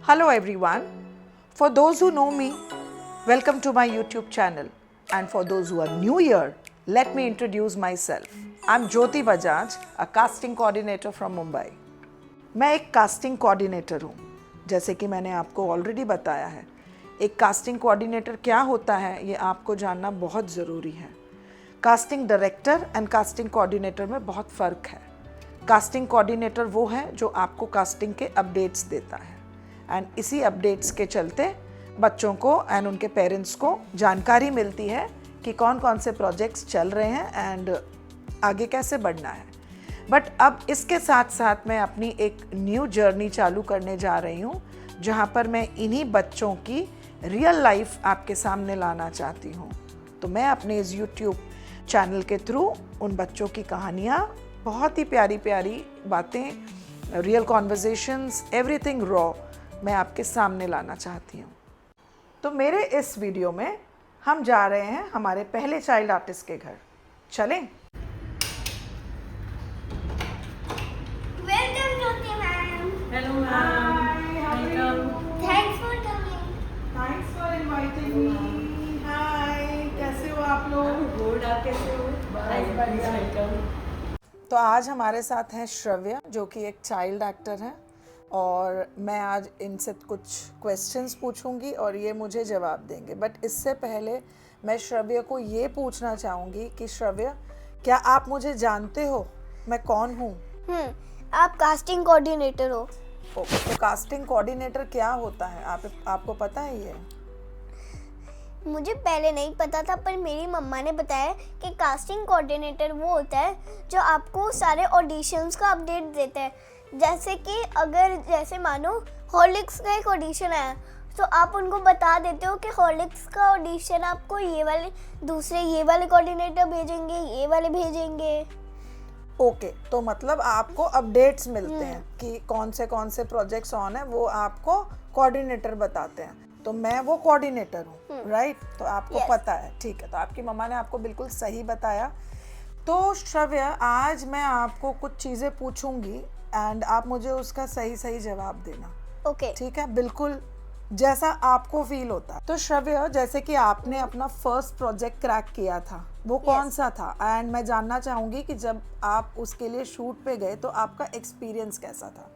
Hello everyone. For those who know me, welcome to my YouTube channel. And for those who are new here, let me introduce myself. I'm Jyoti Bajaj, a casting coordinator from Mumbai. मैं एक casting coordinator हूँ. जैसे कि मैंने आपको already बताया है, एक कास्टिंग कोऑर्डिनेटर क्या होता है ये आपको जानना बहुत ज़रूरी है. Casting director and casting coordinator में बहुत फ़र्क है. कास्टिंग कोऑर्डिनेटर वो है जो आपको कास्टिंग के अपडेट्स देता है एंड इसी अपडेट्स के चलते बच्चों को एंड उनके पेरेंट्स को जानकारी मिलती है कि कौन कौन से प्रोजेक्ट्स चल रहे हैं एंड आगे कैसे बढ़ना है. बट अब इसके साथ साथ मैं अपनी एक न्यू जर्नी चालू करने जा रही हूँ जहाँ पर मैं इन्हीं बच्चों की रियल लाइफ आपके सामने लाना चाहती हूँ. तो मैं अपने इस YouTube चैनल के थ्रू उन बच्चों की कहानियाँ, बहुत ही प्यारी प्यारी बातें, रियल कॉन्वर्जेशंस, एवरीथिंग रॉ मैं आपके सामने लाना चाहती हूँ. तो मेरे इस वीडियो में हम जा रहे हैं हमारे पहले चाइल्ड आर्टिस्ट के घर. चलें? Welcome, Jyoti ma'am. Hello ma'am. Welcome. Thanks for coming. Thanks for inviting me. Hi, कैसे हो आप लोग? Good, आप कैसे हो? Please welcome. तो आज हमारे साथ हैं श्रव्या, जो कि एक चाइल्ड एक्टर है, और मैं आज इनसे कुछ क्वेश्चंस पूछूंगी और ये मुझे जवाब देंगे. बट इससे पहले मैं श्रव्या को ये पूछना चाहूँगी कि श्रव्या, क्या आप मुझे जानते हो? मैं कौन हूँ? आप कास्टिंग कोऑर्डिनेटर हो. ओके, तो कास्टिंग कोऑर्डिनेटर क्या होता है? आपको पता है ये? मुझे पहले नहीं पता था, पर मेरी मम्मा ने बताया कि कास्टिंग कोऑर्डिनेटर वो होता है जो आपको सारे ऑडिशंस का अपडेट देता है. जैसे कि जैसे मानो हॉर्लिक्स का एक ऑडिशन आया तो आप उनको बता देते हो कि हॉर्लिक्स का ऑडिशन आपको ये वाले कोऑर्डिनेटर भेजेंगे, ये वाले भेजेंगे. ओके, तो मतलब आपको अपडेट्स मिलते हैं कि कौन से प्रोजेक्ट्स ऑन है, वो आपको कोऑर्डिनेटर बताते हैं. तो मैं वो कोऑर्डिनेटर हूँ, राइट? तो आपको Yes. पता है, ठीक है. तो आपकी मम्मा ने आपको बिल्कुल सही बताया. तो श्रव्या, आज मैं आपको कुछ चीज़ें पूछूंगी एंड आप मुझे उसका सही जवाब देना. ओके. ठीक है? बिल्कुल जैसा आपको फील होता है. तो श्रव्या, जैसे कि आपने अपना फर्स्ट प्रोजेक्ट क्रैक किया था, वो कौन सा था? एंड मैं जानना चाहूँगी कि जब आप उसके लिए शूट पे गए तो आपका एक्सपीरियंस कैसा था?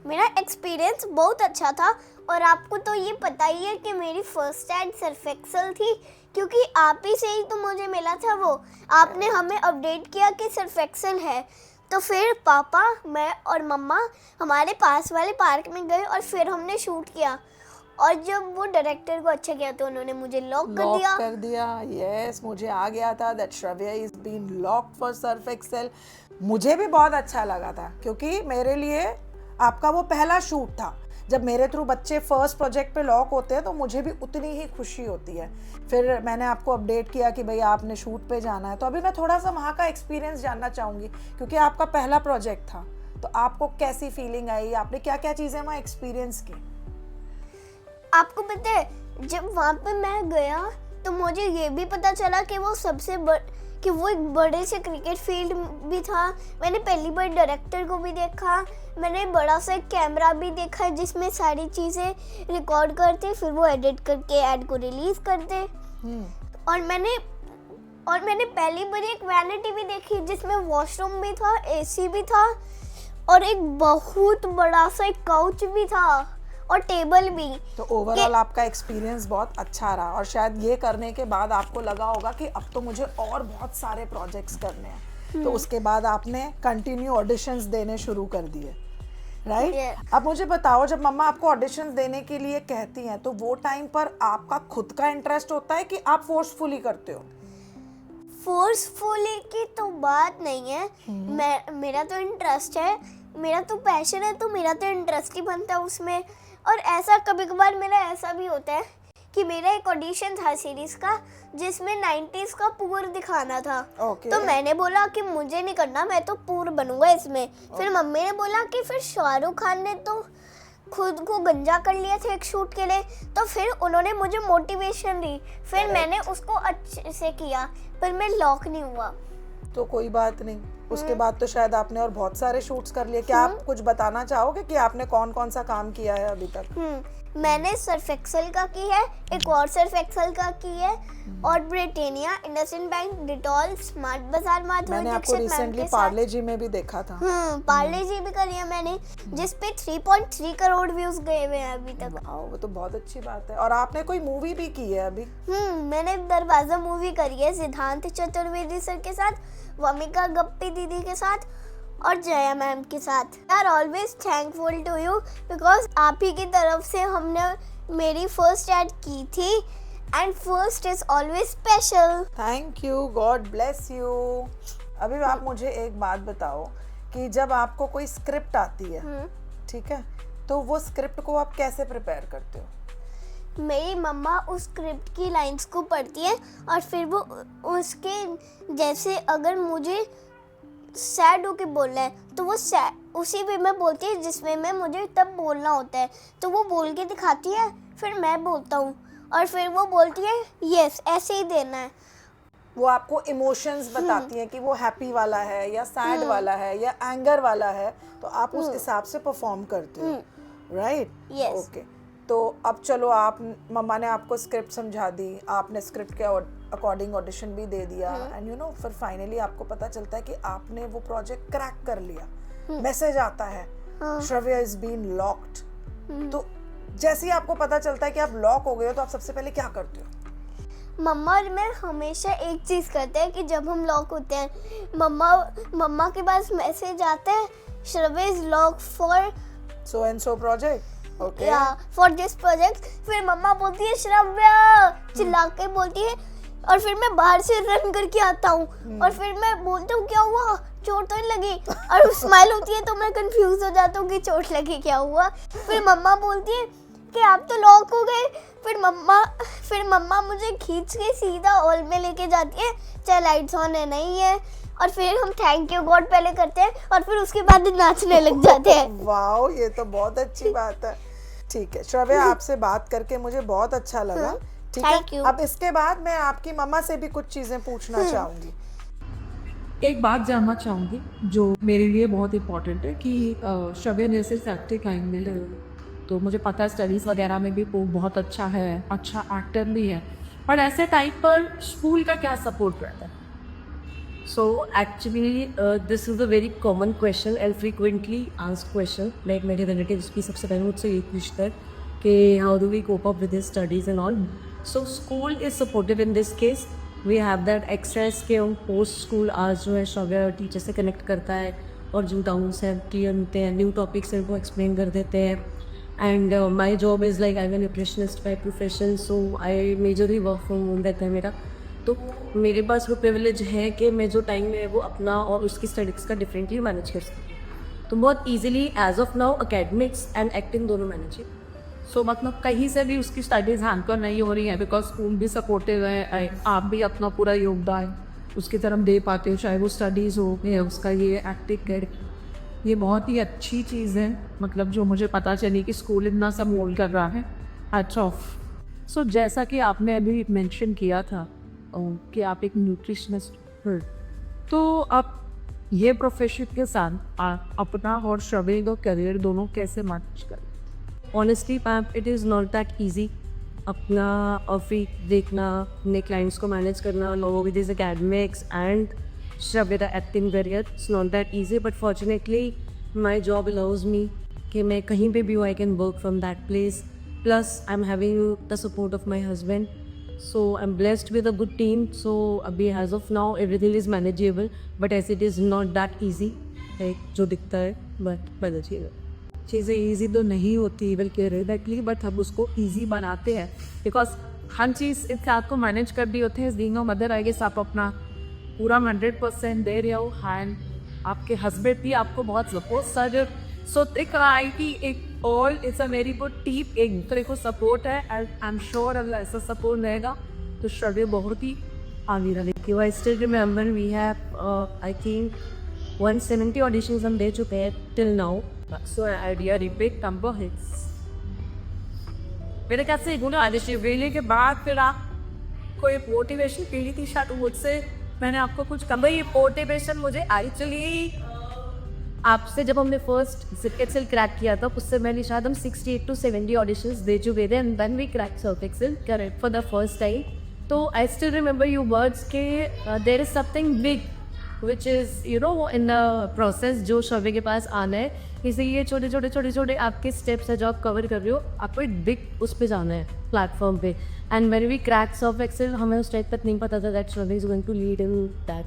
मेरा एक्सपीरियंस बहुत अच्छा था. और आपको तो ये पता ही है कि मेरी फर्स्ट एड सर्फ एक्सेल थी, क्योंकि आप ही से ही तो मुझे मिला था वो. आपने हमें अपडेट किया कि सर्फ एक्सेल है. तो फिर पापा, मैं और मम्मा हमारे पास वाले पार्क में गए और फिर हमने शूट किया. और जब वो डायरेक्टर को अच्छा किया तो उन्होंने मुझे लॉक कर दिया. यस, मुझे आ गया था that Shravya is been locked for Surf Excel. मुझे भी बहुत अच्छा लगा था, क्योंकि मेरे लिए आपका वो पहला शूट था. जब मेरे थ्रू बच्चे फर्स्ट प्रोजेक्ट पे लॉक होते हैं तो मुझे भी उतनी ही खुशी होती है. फिर मैंने आपको अपडेट किया कि भाई आपने शूट पे जाना है. तो अभी मैं थोड़ा सा वहाँ का एक्सपीरियंस जानना चाहूँगी, क्योंकि आपका पहला प्रोजेक्ट था. तो आपको कैसी फीलिंग आई? आपने क्या क्या चीज़ें वहाँ एक्सपीरियंस की? आपको पता है, जब वहाँ पे मैं गया तो मुझे ये भी पता चला कि वो एक बड़े से क्रिकेट फील्ड भी था. मैंने पहली बार डायरेक्टर को भी देखा. मैंने बड़ा सा एक कैमरा भी देखा जिसमें सारी चीज़ें रिकॉर्ड करते, फिर वो एडिट करके ऐड को रिलीज करते. और मैंने पहली बार एक वैनिटी भी देखी जिसमें वॉशरूम भी था, एसी भी था और एक बहुत बड़ा सा एक काउच भी था और टेबल भी. तो ओवरऑल आपका एक्सपीरियंस बहुत अच्छा रहा, और शायद ये करने के बाद आपको लगा होगा कि अब तो मुझे और बहुत सारे प्रोजेक्ट्स करने हैं. तो उसके बाद आपने कंटिन्यू ऑडिशंस देने शुरू कर दिए, राइट? Yeah. अब मुझे बताओ, जब मम्मा आपको ऑडिशंस देने के लिए कहती हैं तो वो टाइम पर आपका खुद का इंटरेस्ट होता है कि आप फोर्सफुली करते हो? फोर्सफुली की तो बात नहीं है. मेरा तो इंटरेस्ट है, मेरा तो पैशन है, तो मेरा तो इंटरेस्ट ही बनता है उसमें. और ऐसा कभी कभार मेरा ऐसा भी होता है कि मेरा एक ऑडिशन था सीरीज का जिसमें 90s का पूर दिखाना था. तो मैंने बोला कि मुझे नहीं करना, मैं तो पूर बनूंगा इसमें. फिर मम्मी ने बोला कि फिर शाहरुख खान ने तो खुद को गंजा कर लिया था एक शूट के लिए, तो फिर उन्होंने मुझे मोटिवेशन दी. फिर मैंने उसको अच्छे से किया, पर मैं लॉक नहीं हुआ. तो कोई बात नहीं, उसके बाद तो शायद आपने और बहुत सारे शूट्स कर लिए। क्या आप कुछ बताना चाहोगे कि आपने कौन कौन सा काम किया है अभी तक? मैंने सर्फ एक्सेल का की है, एक और सर्फ एक्सेल का की है, और Britannia, IndusInd bank, Dettol, smart बाजार, माधुरी मैंने आपको दीक्षित मैम रिसेंटली के साथ। पार्ले जी में भी देखा था। पार्ले जी भी करी है मैंने, जिस पे 3.3 करोड़ व्यूज गए हुए हैं अभी तक। वाओ, वो तो बहुत अच्छी बात है। और आपने कोई मूवी भी की है अभी? मैंने दरवाजा मूवी करी है सिद्धांत चतुर्वेदी सर के साथ, वमिका गप्पी दीदी के साथ और जया मैम के साथ। I are always thankful to you because आप ही की तरफ से हमने मेरी फर्स्ट एड की थी, and first is always special. Thank you, God bless you. अभी आप मुझे एक बात बताओ कि जब आपको कोई स्क्रिप्ट आती है, ठीक है, तो वो स्क्रिप्ट को आप कैसे प्रिपेयर करते हो? मेरी मम्मा उस स्क्रिप्ट की लाइंस को पढ़ती है और फिर वो उसके जैसे, अगर मुझे सैड होके बोलना है तो वो उसी वे में बोलती है जिस वे में मुझे तब बोलना होता है, तो वो बोल के दिखाती है, फिर मैं बोलता हूँ और फिर वो बोलती है यस ऐसे ही देना है। वो आपको इमोशंस बताती हैं कि वो हैप्पी वाला है या सैड वाला है या एंगर वाला है, तो आप उस हिसाब से परफॉर्म करते हो, राइट? Yes. ओके, तो अब चलो, आप मम्मा ने आपको स्क्रिप्ट समझा दी, आपने स्क्रिप्ट के अकॉर्डिंग ऑडिशन भी दे दिया, एंड यू नो फिर फाइनली आपको पता चलता है कि आपने वो प्रोजेक्ट क्रैक कर लिया, मैसेज आता है श्रव्या इज बीन लॉक्ड। तो जैसे ही आपको पता चलता है कि आप लॉक हो गए हो, तो आप सबसे पहले क्या करते हो? मम्मा और मैं हमेशा एक चीज़ करते हैं कि जब हम लॉक होते हैं, मम्मा के पास मैसेज आता है Shravya is lock for so and so project, okay, for this project. फिर मम्मा बोलती है श्रव्या, चिल्ला के बोलती है, और फिर मैं बाहर से रन करके आता हूँ और फिर मैं बोलता हूँ क्या हुआ, चोट तो नहीं लगी, और स्माइल होती है तो मैं कंफ्यूज हो जाता हूँ कि चोट लगी क्या हुआ। फिर मम्मा बोलती है कि आप तो लॉक हो गए। फिर मम्मा मुझे खींच के सीधा हॉल में लेके जाती है, चाहे लाइट्स ऑन है नहीं है, और फिर हम थैंक यू गॉड पहले करते हैं और फिर उसके बाद नाचने लग जाते हैं। वाओ, ये तो बहुत अच्छी बात है। ठीक है श्रव्या, आपसे बात करके मुझे बहुत अच्छा लगा। ठीक Thank है, you. अब इसके बाद मैं आपकी मम्मा से भी कुछ चीजें पूछना चाहूंगी। एक बात जानना चाहूँगी जो मेरे लिए बहुत इम्पोर्टेंट है कि श्रव्या ने सिर्फ एक्टिंग लाइन में है, तो मुझे पता है स्टडीज़ वगैरह में भी वो बहुत अच्छा है, अच्छा एक्टर भी है, पर ऐसे टाइम पर स्कूल का क्या सपोर्ट रहता है? So actually, this is a very common question and frequently asked question. Like मेरे relatives भी सबसे पहले मुझसे ये पूछते हैं कि how do we cope up with his studies and all. So school is supportive in this case. We have that extra skill post school hours जो है श्रव्या टीचर से कनेक्ट करता है और जो डाउट्स हैं क्लियर होते हैं, न्यू टॉपिक्स हैं वो एक्सप्लेन कर देते हैं। And my job is like I am nutritionist by profession, so I majorly work from home रहता है मेरा। तो मेरे पास वो प्रिविलेज है कि मैं जो टाइम है वो अपना और उसकी स्टडीज़ का डिफरेंटली मैनेज कर सकती हूँ। तो बहुत easily as of now academics and acting दोनों मैनेज है। सो मतलब कहीं से भी उसकी स्टडीज़ हैम्पर नहीं हो रही है, बिकॉज स्कूल भी सपोर्टिव है, आप भी अपना पूरा योगदान उसकी तरफ दे पाते हो, चाहे वो स्टडीज़ हो या उसका ये एक्टिंग कर। ये बहुत ही अच्छी चीज़ है, मतलब जो मुझे पता चली कि स्कूल इतना सब मोल्ड कर रहा है। Hats off. सो जैसा कि आपने अभी मेंशन किया था कि आप एक न्यूट्रिशनिस्ट हैं, तो आप ये प्रोफेशन के साथ अपना और श्रव्या का करियर दोनों कैसे मैनेज करें? Honestly ma'am, it is not that easy अपना ऑफिस देखना, अपने क्लाइंट्स को मैनेज करना along with his academics and Shravya acting career. It's not that easy but fortunately my job allows me कि मैं कहीं पे भी I can work from that place, plus I am having the support of my husband, so I am blessed with a good team. So अभी as of now everything is manageable, but as it is not that easy जो दिखता है, but बदल चीज़ें easy तो नहीं होती बल्कि डायरेक्टली, बट हम उसको ईजी बनाते हैं बिकॉज हर चीज़ इस आपको मैनेज कर दी होते हैं। Being a mother I guess आप अपना पूरा 100% दे रहे हो, एंड आपके हस्बैंड भी आपको बहुत सपोर्ट सर। सो एक आईटी एक all it's a very good team, एक दूसरे को सपोर्ट है, एंड आई एम श्योर अगर ऐसा सपोर्ट रहेगा तो श्रव्या बहुत ही आगे रहेगी। I still remember we have I think 170 auditions हम दे चुके हैं till now. So idea repeat number hits. मेरे ख्याल से गुना आदिश्य वेले के बाद फिर आप कोई मोटिवेशन फील थी शायद मुझसे मैंने आपको कुछ कम भाई मोटिवेशन मुझे एक्चुअली आपसे जब हमने फर्स्ट जिप एक्सेल क्रैक किया था उससे मैंने शायद हम 68 to 70 ऑडिशंस दे चुके थे and then we crack Surf Excel correct for the first time. तो I still remember you words के there is something big which is you know in the process जो शोभे के पास आना है. इसलिए ये छोटे आपके स्टेप्स है जो आप कवर कर रहे हो, आपको एक बिग उस पर जाना है प्लेटफॉर्म पे. And when we crack Surf excel हमें उस टाइम तक नहीं पता था that Shobhe is going to lead in that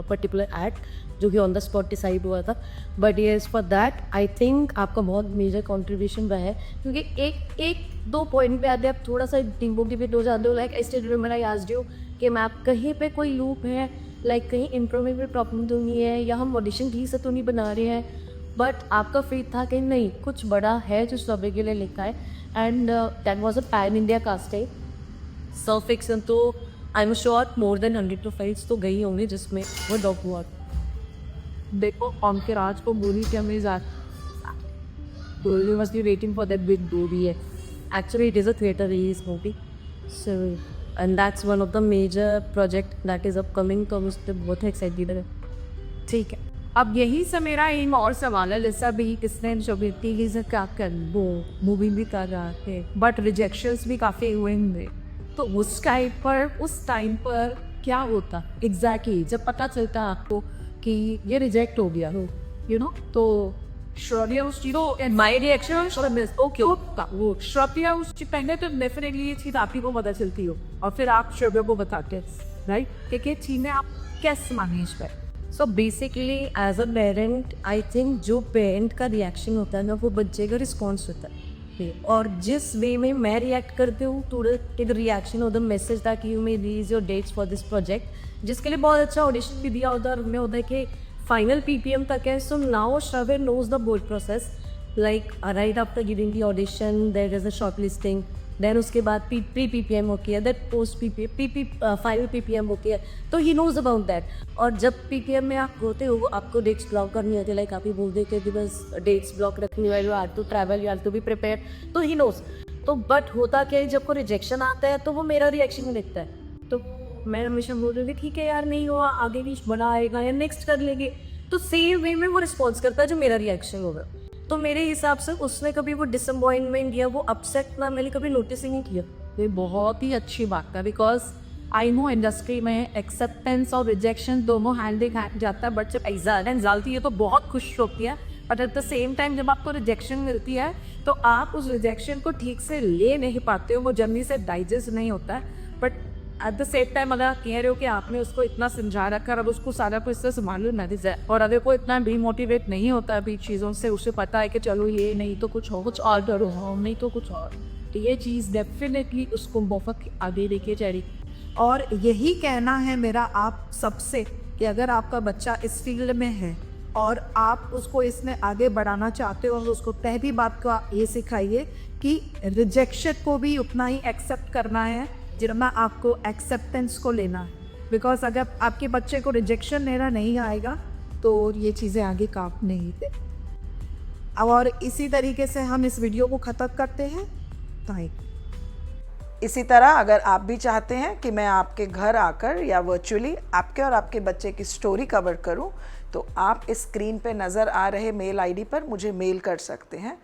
particular act जो कि ऑन द स्पॉट डिसाइड हुआ था. But yes for that I think आपका बहुत मेजर कॉन्ट्रीब्यूशन रहा है क्योंकि एक दो पॉइंट पे आते आप थोड़ा सा डिमोटिवेट हो जाते हो. Like I still remember I asked you कि मैम कहीं पे कोई लूप है, लाइक कहीं इम्प्रूवमेंट प्रॉब्लम तो नहीं है या हम ऑडिशन ठीक से तो नहीं बना रहे हैं. बट आपका फेथ था कि नहीं कुछ बड़ा है जो शोभे के लिए लिखा है. And that was a pan India casting Surf Excel. तो I am sure more than 100 profiles तो गई होंगी जिसमें वो डॉग हुआ. देखो ऑन के राज को बोली कि हमें you must be waiting for that big movie. Actually, it is a theatre release movie. So, and that's one of the major project that is upcoming. तो हम उससे बहुत excited है. ठीक है, अब यही से मेरा एक और सवाल है. जैसा भी किसने शोभिती से क्या कर वो मूवी भी कर रहा है बट रिजेक्शंस भी काफ़ी हुए होंगे. तो उस टाइम पर क्या होता एग्जैक्टली जब पता चलता आपको कि ये रिजेक्ट हो गया हो यू नो. तो श्रव्या उस चीज़ माई रिएक्शन ओके वो श्रव्या उस चीज पहले तो डेफिनेटली ये चीज़ आप ही को पता चलती हो और फिर आप श्रव्या को बताते हैं राइट कि चीज़ें आप कैसे मैनेज करें. So basically as a parent I think जो पेरेंट का रिएक्शन होता है ना वो बच्चे का रिस्पॉन्स होता है. और जिस वे में मैं रिएक्ट करती हूँ to the reaction of the message that you may release your dates for this project जिसके लिए बहुत अच्छा ऑडिशन भी दिया होता है. उनमें होता है कि फाइनल PPM तक है. So now Shravya knows the board process like right after giving the audition there is a shortlisting. Then उसके बाद प्री PPM होती है, दैट पोस्ट फाइनल PPM होती है. तो ही नोज अबाउट दैट. और जब PPM में आप होते हो आपको डेट्स ब्लॉक करनी होती है. लाइक आप ही बोल देते कि बस डेट्स ब्लॉक रखनी है, you are to travel, you are to be prepare. तो ही नोज. तो बट होता क्या है जब को रिजेक्शन आता है तो वो मेरा रिएक्शन देखता है. तो मैं हमेशा बोल रही थी ठीक है यार नहीं हुआ आगे भी बना आएगा या नेक्स्ट कर लेंगे. तो सेम वे में वो रिस्पॉन्स करता है जो मेरा रिएक्शन होगा. तो मेरे हिसाब से उसने कभी वो डिसअपॉइंटमेंट या वो अपसेट ना मैंने कभी नोटिस ही नहीं किया. ये बहुत ही अच्छी बात है बिकॉज आई नो इंडस्ट्री में एक्सेप्टेंस और रिजेक्शन दोनों हैंड इन हैंड जाता है. बट जब एग्जाम डालती है तो बहुत खुश होती है but at the same time जब आपको रिजेक्शन मिलती है तो आप उस रिजेक्शन को ठीक से ले नहीं पाते हो, वो जल्दी से डाइजेस्ट नहीं होता है. But at the same time अगर आप कह रहे हो कि आपने उसको इतना समझा रखा और उसको सारा कुछ से मालूम नहीं है और अगर कोई इतना डीमोटिवेट नहीं होता अभी चीज़ों से, उसे पता है कि चलो ये नहीं तो कुछ हो कुछ और करो नहीं तो कुछ और, तो ये चीज़ डेफिनेटली उसको बहुत आगे लेके जा रही. और यही कहना है मेरा आप सबसे कि अगर आपका बच्चा इस फील्ड में है और आप उसको इसमें आगे बढ़ाना चाहते हो और उसको पहली बात को ये सिखाइए कि रिजेक्शन को भी उतना ही एक्सेप्ट करना है जितना आपको एक्सेप्टेंस को लेना है. बिकॉज अगर आपके बच्चे को रिजेक्शन लेना नहीं आएगा तो ये चीज़ें आगे काम नहीं दे. और इसी तरीके से हम इस वीडियो को ख़त्म करते हैं. थैंक. इसी तरह अगर आप भी चाहते हैं कि मैं आपके घर आकर या वर्चुअली आपके और आपके बच्चे की स्टोरी कवर करूं तो आप इस स्क्रीन पे नज़र आ रहे मेल ID पर मुझे मेल कर सकते हैं.